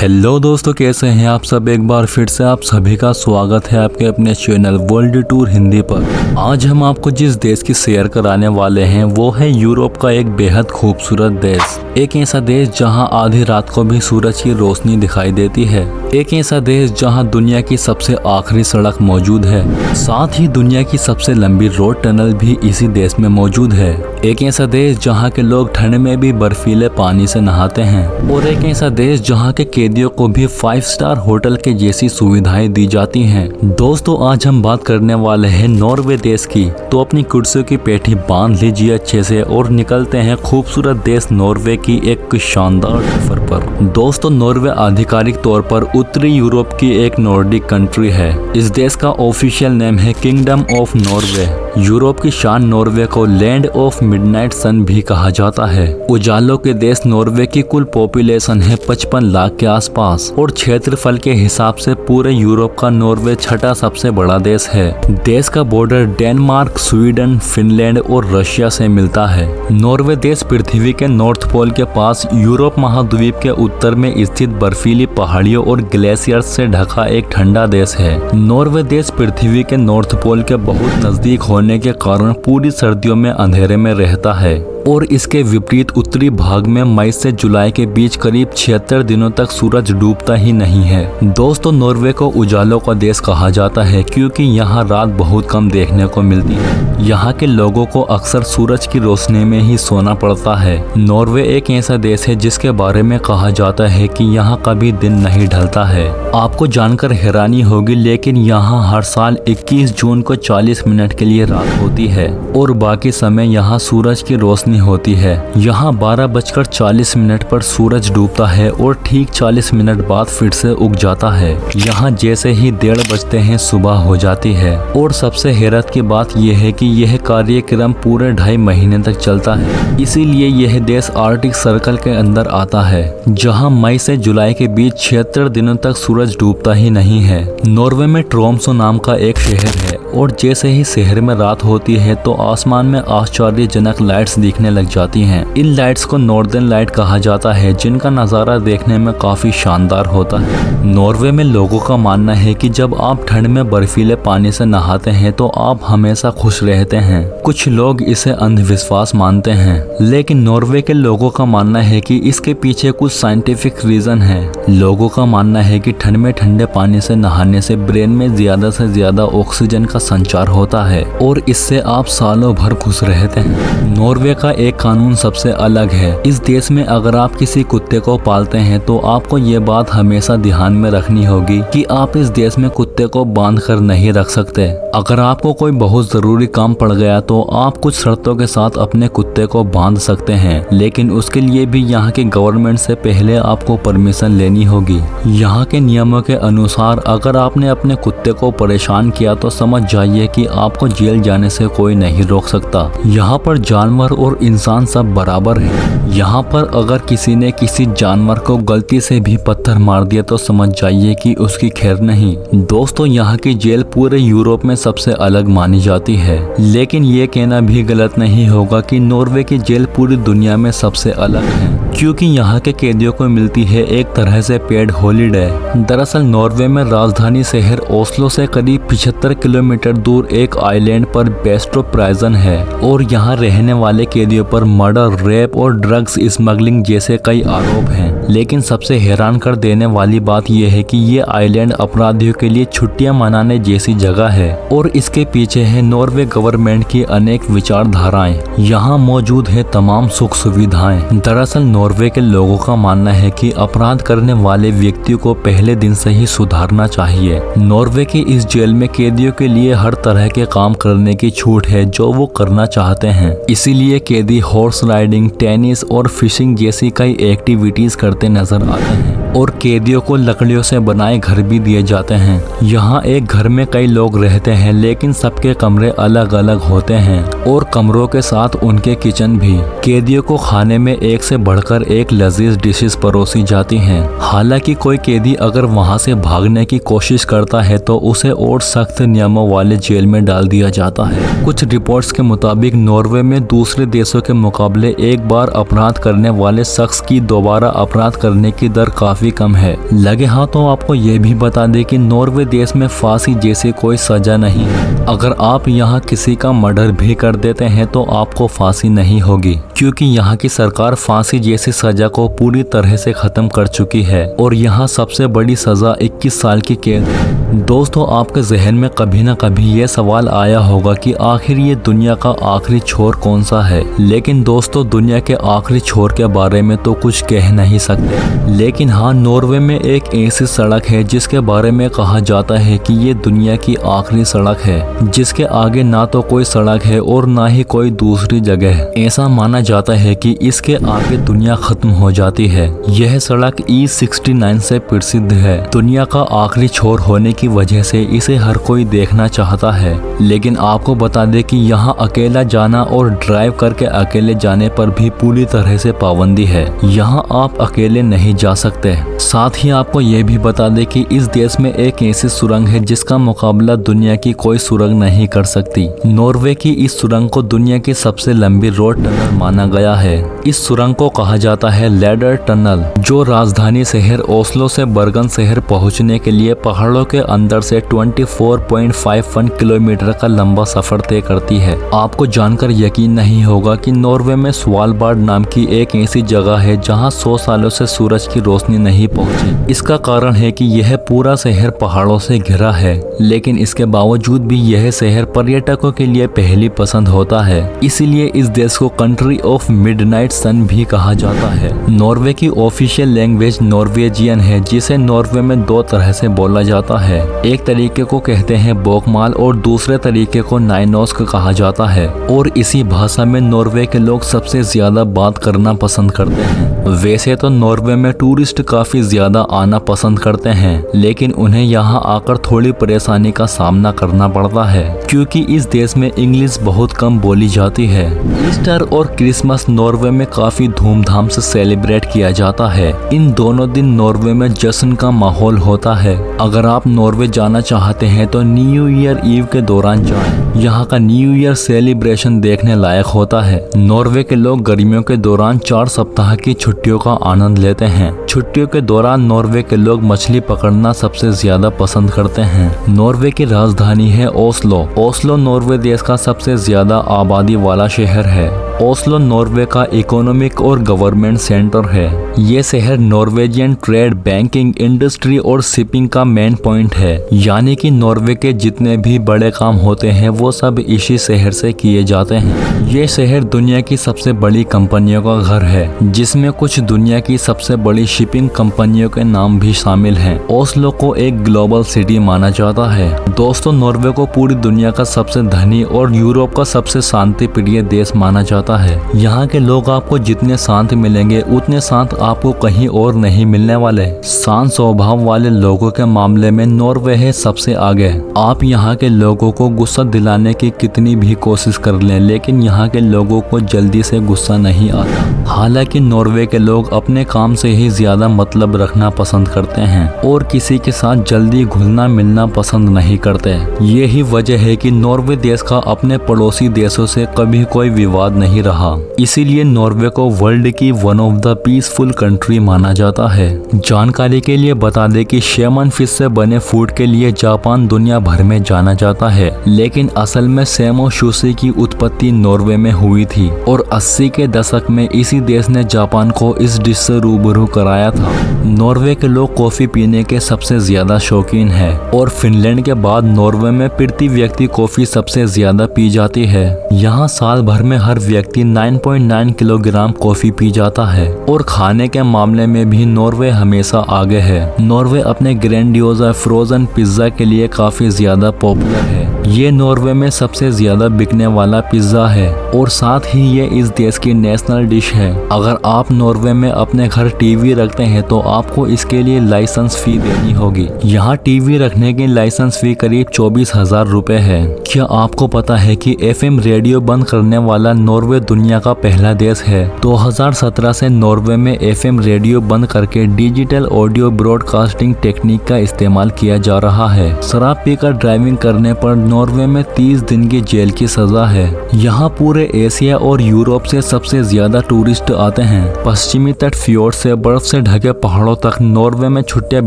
Hello दोस्तों, कैसे हैं आप सब। एक बार फिर से आप सभी का स्वागत है आपके अपने चैनल वर्ल्ड टूर हिंदी पर। आज हम आपको जिस देश की शेयर कराने वाले हैं वो है यूरोप का एक बेहद खूबसूरत देश। एक ऐसा देश जहां आधी रात को भी सूरज की रोशनी दिखाई देती है। एक ऐसा देश जहां दुनिया की सबसे आखिरी सड़क मौजूद है। साथ ही दुनिया की सबसे लंबी रोड टनल भी इसी देश में मौजूद है। एक ऐसा देश जहां के लोग ठंड में भी बर्फीले पानी से नहाते हैं। और एक ऐसा देश जहां के कैदियों को भी 5 स्टार होटल के जैसी सुविधाएं दी जाती हैं। दोस्तों, आज हम बात करने वाले हैं नॉर्वे देश की। तो अपनी कुर्सियों की पेठी बांध लीजिए अच्छे से और निकलते हैं खूबसूरत देश नॉर्वे की एक शानदार सफर पर। दोस्तों, नॉर्वे आधिकारिक तौर पर उत्तरी यूरोप की एक नॉर्डिक कंट्री है। इस देश का ऑफिशियल नेम है किंगडम ऑफ नॉर्वे। यूरोप की शान नॉर्वे को लैंड ऑफ मिडनाइट सन भी कहा जाता है। उजालों के देश नॉर्वे की कुल पॉपुलेशन है 55 लाख के आसपास और क्षेत्रफल के हिसाब से पूरे यूरोप का नॉर्वे छठा सबसे बड़ा देश है। देश का बॉर्डर डेनमार्क, स्वीडन, फिनलैंड और रशिया से मिलता है। नॉर्वे देश पृथ्वी के नॉर्थ पोल के पास यूरोप महाद्वीप के उत्तर में स्थित बर्फीली पहाड़ियों और ग्लेशियर से ढका एक ठंडा देश है। नॉर्वे देश पृथ्वी के नॉर्थ पोल के बहुत नजदीक होने के कारण पूरी सर्दियों में अंधेरे में रहता है और इसके विपरीत उत्तरी भाग में मई से जुलाई के बीच करीब 76 दिनों तक सूरज डूबता ही नहीं है। दोस्तों, नॉर्वे को उजालों का देश कहा जाता है क्योंकि यहाँ रात बहुत कम देखने को मिलती है। यहाँ के लोगों को अक्सर सूरज की रोशनी में ही सोना पड़ता है। नॉर्वे एक ऐसा देश है जिसके बारे में कहा जाता है कि यहाँ कभी दिन नहीं ढलता है। आपको जानकर हैरानी होगी, लेकिन यहाँ हर साल 21 जून को 40 मिनट के लिए रात होती है और बाकी समय यहाँ सूरज की रोशनी होती है। यहाँ 12:40 पर सूरज डूबता है और ठीक 40 मिनट बाद फिर से उग जाता है। यहाँ जैसे ही 1:30 बजते हैं सुबह हो जाती है। और सबसे हैरत की बात यह है कि यह कार्यक्रम पूरे 2.5 महीने तक चलता है। इसीलिए यह देश आर्कटिक सर्कल के अंदर आता है, जहाँ मई से जुलाई के बीच 76 दिनों तक सूरज डूबता ही नहीं है। नॉर्वे में ट्रोम्सो नाम का एक शहर है और जैसे ही शहर में रात होती है तो आसमान में आश्चर्यजनक लाइट्स दिखने लग जाती हैं। इन लाइट्स को नॉर्दर्न लाइट कहा जाता है, जिनका नज़ारा देखने में काफी शानदार होता है। नॉर्वे में लोगों का मानना है कि जब आप ठंड में बर्फीले पानी से नहाते हैं तो आप हमेशा खुश रहते हैं। कुछ लोग इसे अंधविश्वास मानते हैं, लेकिन नॉर्वे के लोगों का मानना है कि इसके पीछे कुछ साइंटिफिक रीजन है। लोगों का मानना है कि ठंड में ठंडे पानी से नहाने से ब्रेन में ज्यादा से ज्यादा ऑक्सीजन का संचार होता है और इससे आप सालों भर खुश रहते हैं। नॉर्वे का एक कानून सबसे अलग है। इस देश में अगर आप किसी कुत्ते को पालते हैं तो आपको ये बात हमेशा ध्यान में रखनी होगी कि आप इस देश में कुत्ते को बांध कर नहीं रख सकते। अगर आपको कोई बहुत जरूरी काम पड़ गया तो आप कुछ शर्तों के साथ अपने कुत्ते को बांध सकते हैं, लेकिन उसके लिए भी यहाँ के गवर्नमेंट से पहले आपको परमिशन लेनी होगी। यहाँ के नियमों के अनुसार अगर आपने अपने कुत्ते को परेशान किया तो समझ जाइए कि आपको जेल जाने से कोई नहीं रोक सकता। यहाँ पर जानवर और इंसान सब बराबर हैं। यहाँ पर अगर किसी ने किसी जानवर को गलती से भी पत्थर मार दिया तो समझ जाइए कि उसकी खैर नहीं। दोस्तों, यहाँ की जेल पूरे यूरोप में सबसे अलग मानी जाती है, लेकिन ये कहना भी गलत नहीं होगा कि नॉर्वे की जेल पूरी दुनिया में सबसे अलग है, क्योंकि यहाँ के कैदियों को मिलती है एक तरह से पेड हॉलीडे। दरअसल नॉर्वे में राजधानी शहर ओस्लो से करीब 75 किलोमीटर दूर एक आइलैंड पर बेस्टो प्राइजन है और यहाँ रहने वाले कैदियों पर मर्डर, रेप और ड्रग्स स्मगलिंग जैसे कई आरोप हैं। लेकिन सबसे हैरान कर देने वाली बात यह है कि ये आइलैंड अपराधियों के लिए छुट्टियां मनाने जैसी जगह है और इसके पीछे है नॉर्वे गवर्नमेंट की अनेक विचारधाराएं। यहाँ मौजूद है तमाम सुख सुविधाएं। दरअसल नॉर्वे के लोगों का मानना है कि अपराध करने वाले व्यक्ति को पहले दिन से ही सुधारना चाहिए। नॉर्वे की इस जेल में कैदियों के लिए हर तरह के काम करने की छूट है जो वो करना चाहते हैं। इसीलिए कैदी हॉर्स राइडिंग, टेनिस और फिशिंग जैसी कई एक्टिविटीज करते नजर आते हैं और कैदियों को लकड़ियों से बनाए घर भी दिए जाते हैं। यहाँ एक घर में कई लोग रहते हैं, लेकिन सबके कमरे अलग अलग होते हैं और कमरों के साथ उनके किचन भी। कैदियों को खाने में एक से बढ़कर एक लजीज डिशेस परोसी जाती हैं। हालांकि कोई कैदी अगर वहाँ से भागने की कोशिश करता है तो उसे और सख्त नियमों वाले जेल में डाल दिया जाता है। कुछ रिपोर्ट्स के मुताबिक नॉर्वे में दूसरे देशों के मुकाबले एक बार अपराध करने वाले शख्स की दोबारा अपराध करने की दर काफी काफी कम है। लगे हाथों आपको ये भी बता दें कि नॉर्वे देश में फांसी जैसी कोई सजा नहीं है। अगर आप यहाँ किसी का मर्डर भी कर देते हैं तो आपको फांसी नहीं होगी, क्योंकि यहाँ की सरकार फांसी जैसी सजा को पूरी तरह से खत्म कर चुकी है और यहाँ सबसे बड़ी सजा 21 साल की कैद है। दोस्तों, आपके जहन में कभी न कभी ये सवाल आया होगा कि आखिर ये दुनिया का आखिरी छोर कौन सा है। लेकिन दोस्तों, दुनिया के आखिरी छोर के बारे में तो कुछ कह नहीं सकते, लेकिन हाँ, नॉर्वे में एक ऐसी सड़क है जिसके बारे में कहा जाता है कि ये दुनिया की आखिरी सड़क है, जिसके आगे ना तो कोई सड़क है और ना ही कोई दूसरी जगह। ऐसा माना जाता है कि इसके आगे दुनिया खत्म हो जाती है। यह सड़क E69 से प्रसिद्ध है। दुनिया का आखिरी छोर होने की वजह से इसे हर कोई देखना चाहता है, लेकिन आपको बता दें कि यहाँ अकेला जाना और ड्राइव करके अकेले जाने पर भी पूरी तरह से पाबंदी है। यहाँ आप अकेले नहीं जा सकते। साथ ही आपको ये भी बता दें कि इस देश में एक ऐसी सुरंग है जिसका मुकाबला दुनिया की कोई सुरंग नहीं कर सकती। नॉर्वे की इस सुरंग को दुनिया की सबसे लंबी रोड टनल माना गया है। इस सुरंग को कहा जाता है लेडर टनल, जो राजधानी शहर ओस्लो से बर्गन शहर पहुंचने के लिए पहाड़ों के अंदर से 24.51 किलोमीटर का लंबा सफर तय करती है। आपको जानकर यकीन नहीं होगा कि नॉर्वे में स्वालबार्ड नाम की एक ऐसी जगह है जहां 100 सालों से सूरज की रोशनी नहीं पहुंची। इसका कारण है कि यह पूरा शहर पहाड़ों से घिरा है, लेकिन इसके बावजूद भी यह शहर पर्यटकों के लिए पहली पसंद होता है। इसीलिए इस देश को कंट्री ऑफ मिडनाइट सन भी कहा जाता है। नॉर्वे की ऑफिशियल लैंग्वेज नॉर्वेजियन है, जिसे नॉर्वे में दो तरह से बोला जाता है। एक तरीके को कहते हैं बोकमाल और दूसरे तरीके को नाइनोस्क कहा जाता है। और इसी भाषा में नॉर्वे के लोग सबसे ज्यादा बात करना पसंद करते हैं। वैसे तो नॉर्वे में टूरिस्ट काफी ज्यादा आना पसंद करते हैं, लेकिन उन्हें यहाँ आकर थोड़ी परेशानी का सामना करना पड़ता है, क्योंकि इस देश में इंग्लिश बहुत कम बोली जाती है। ईस्टर और क्रिसमस नॉर्वे में काफी धूमधाम से सेलिब्रेट किया जाता है। इन दोनों दिन नॉर्वे में जश्न का माहौल होता है। अगर आप नॉर्वे जाना चाहते हैं तो न्यू ईयर ईव के दौरान जाएं। यहाँ का न्यू ईयर सेलिब्रेशन देखने लायक होता है। नॉर्वे के लोग गर्मियों के दौरान 4 सप्ताह की छुट्टियों का आनंद लेते हैं। छुट्टियों के दौरान नॉर्वे के लोग मछली पकड़ना सबसे ज्यादा पसंद करते हैं। नॉर्वे की राजधानी है ओस्लो। ओस्लो नॉर्वे देश का सबसे ज्यादा आबादी वाला शहर है। ओस्लो नॉर्वे का इकोनॉमिक और गवर्नमेंट सेंटर है। ये शहर नॉर्वेजियन ट्रेड, बैंकिंग, इंडस्ट्री और शिपिंग का मेन पॉइंट है। यानी कि नॉर्वे के जितने भी बड़े काम होते हैं वो सब इसी शहर से किए जाते हैं। ये शहर दुनिया की सबसे बड़ी कंपनियों का घर है, जिसमें कुछ दुनिया की सबसे बड़ी शिपिंग कंपनियों के नाम भी शामिल हैं। ओस्लो को एक ग्लोबल सिटी माना जाता है। दोस्तों, नॉर्वे को पूरी दुनिया का सबसे धनी और यूरोप का सबसे शांति प्रिय देश माना जाता है। यहाँ के लोग आपको जितने शांत मिलेंगे उतने शांत आपको कहीं और नहीं मिलने वाले। शांत स्वभाव वाले लोगों के मामले में नॉर्वे है सबसे आगे। आप यहाँ के लोगों को गुस्सा दिलाने की कितनी भी कोशिश कर लें, लेकिन यहाँ के लोगों को जल्दी से गुस्सा नहीं आता। हालांकि नॉर्वे के लोग अपने काम से ही ज्यादा मतलब रखना पसंद करते हैं और किसी के साथ जल्दी घुलना मिलना पसंद नहीं करते। यही वजह है कि नॉर्वे देश का अपने पड़ोसी देशों से कभी कोई विवाद नहीं रहा। इसीलिए नॉर्वे को वर्ल्ड की one of the peaceful country माना जाता है। जानकारी के लिए बता दें कि शेमन फिश से बने फूड के लिए जापान दुनिया भर में जाना जाता है, लेकिन असल में सेमो सुशी की उत्पत्ति नॉर्वे में हुई थी और 80 के दशक में इसी देश ने जापान को इस डिश से रूबरू कराया था। नॉर्वे के लोग कॉफी पीने के सबसे ज्यादा शौकीन है और फिनलैंड के बाद नॉर्वे में प्रति व्यक्ति कॉफी सबसे ज्यादा पी जाती है। यहाँ साल भर में हर व्यक्ति 9.9 किलोग्राम कॉफी पी जाता है और खाने के मामले में भी नॉर्वे हमेशा आगे है। नॉर्वे अपने ग्रैंडियोजा फ्रोजन पिज्जा के लिए काफी ज्यादा पॉपुलर है। ये नॉर्वे में सबसे ज्यादा बिकने वाला पिज्जा है और साथ ही ये इस देश की नेशनल डिश है। अगर आप नॉर्वे में अपने घर टीवी रखते हैं तो आपको इसके लिए लाइसेंस फी देनी होगी। यहाँ टीवी रखने की लाइसेंस फी करीब 24,000 रुपए है। क्या आपको पता है कि FM रेडियो बंद करने वाला नॉर्वे नॉर्वे दुनिया का पहला देश है। 2017 से नॉर्वे में FM रेडियो बंद करके डिजिटल ऑडियो ब्रॉडकास्टिंग टेक्निक का इस्तेमाल किया जा रहा है। शराब पीकर ड्राइविंग करने पर नॉर्वे में 30 दिन की जेल की सजा है। यहाँ पूरे एशिया और यूरोप से सबसे ज्यादा टूरिस्ट आते हैं। पश्चिमी तट फ्योर्ड से बर्फ से ढके पहाड़ों तक नॉर्वे में छुट्टियां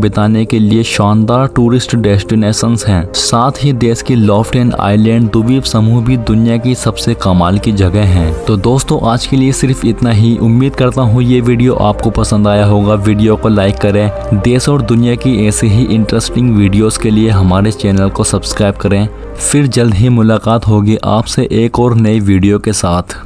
बिताने के लिए शानदार टूरिस्ट डेस्टिनेशंस हैं। साथ ही देश की लॉफ्टेन आइलैंड द्वीप समूह भी दुनिया की सबसे कमाल की जगह हैं। तो दोस्तों आज के लिए सिर्फ इतना ही। उम्मीद करता हूँ ये वीडियो आपको पसंद आया होगा। वीडियो को लाइक करें। देश और दुनिया की ऐसे ही इंटरेस्टिंग वीडियोस के लिए हमारे चैनल को सब्सक्राइब करें। फिर जल्द ही मुलाकात होगी आपसे एक और नई वीडियो के साथ।